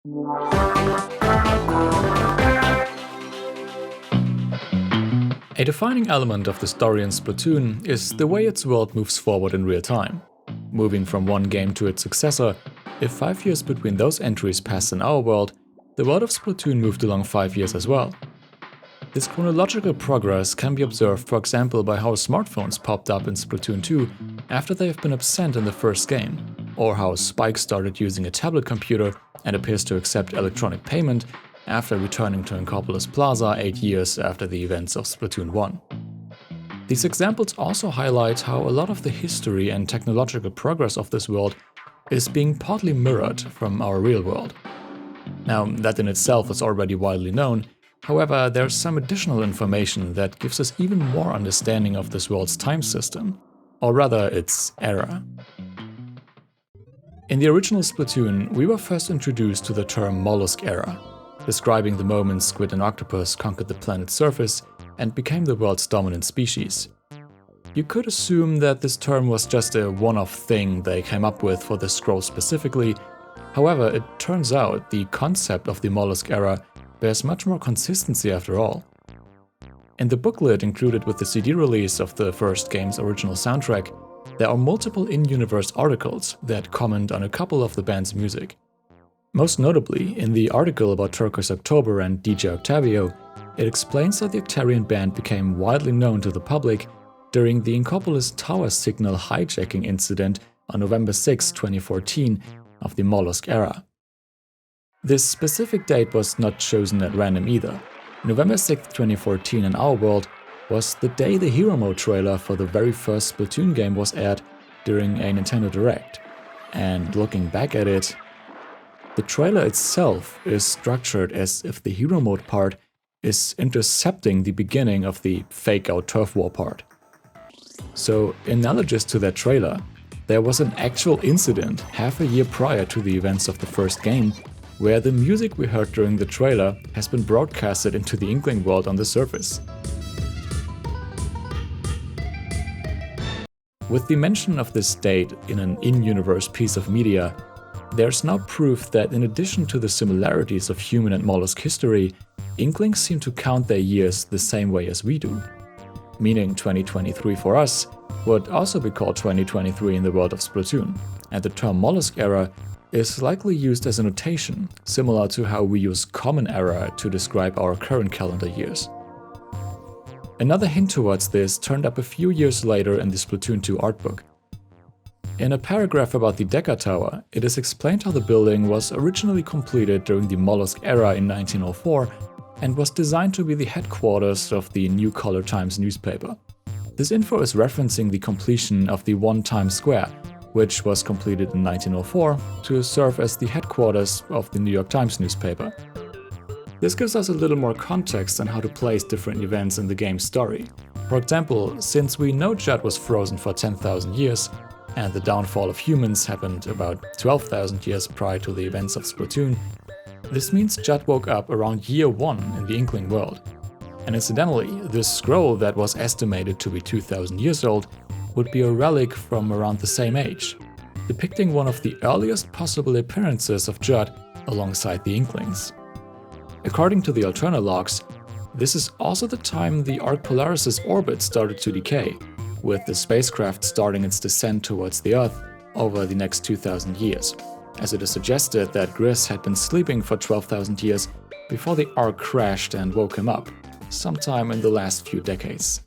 A defining element of the story in Splatoon is the way its world moves forward in real time. Moving from one game to its successor, if 5 years between those entries passed in our world, the world of Splatoon moved along 5 years as well. This chronological progress can be observed, for example, by how smartphones popped up in Splatoon 2 after they have been absent in the first game, or how Spike started using a tablet computer and appears to accept electronic payment after returning to Inkopolis Plaza 8 years after the events of Splatoon 1. These examples also highlight how a lot of the history and technological progress of this world is being partly mirrored from our real world. Now, that in itself is already widely known. However, there's some additional information that gives us even more understanding of this world's time system, or rather its era. In the original Splatoon, we were first introduced to the term Mollusk Era, describing the moment squid and octopus conquered the planet's surface and became the world's dominant species. You could assume that this term was just a one-off thing they came up with for this scroll specifically. However, it turns out the concept of the Mollusk Era bears much more consistency after all. In the booklet included with the CD release of the first game's original soundtrack, there are multiple in-universe articles that comment on a couple of the band's music. Most notably, in the article about Turquoise October and DJ Octavio, it explains how the Octarian band became widely known to the public during the Inkopolis Tower signal hijacking incident on November 6, 2014 of the Mollusk Era. This specific date was not chosen at random either. November 6, 2014 in our world was the day the Hero Mode trailer for the very first Splatoon game was aired during a Nintendo Direct. And looking back at it, the trailer itself is structured as if the Hero Mode part is intercepting the beginning of the fake-out Turf War part. So, analogous to that trailer, there was an actual incident half a year prior to the events of the first game, where the music we heard during the trailer has been broadcasted into the Inkling world on the surface. With the mention of this date in an in-universe piece of media, there's now proof that in addition to the similarities of human and mollusk history, Inklings seem to count their years the same way as we do. Meaning 2023 for us would also be called 2023 in the world of Splatoon, and the term Mollusk Era is likely used as a notation, similar to how we use Common Era to describe our current calendar years. Another hint towards this turned up a few years later in the Splatoon 2 art book. In a paragraph about the Decker Tower, it is explained how the building was originally completed during the Mollusk Era in 1904 and was designed to be the headquarters of the New Color Times newspaper. This info is referencing the completion of the One Times Square, which was completed in 1904 to serve as the headquarters of the New York Times newspaper. This gives us a little more context on how to place different events in the game's story. For example, since we know Judd was frozen for 10,000 years, and the downfall of humans happened about 12,000 years prior to the events of Splatoon, this means Judd woke up around year 1 in the Inkling world. And incidentally, this scroll that was estimated to be 2,000 years old would be a relic from around the same age, depicting one of the earliest possible appearances of Judd alongside the Inklings. According to the Alterna logs, this is also the time the Arc Polaris' orbit started to decay, with the spacecraft starting its descent towards the Earth over the next 2,000 years, as it is suggested that Gris had been sleeping for 12,000 years before the Ark crashed and woke him up, sometime in the last few decades.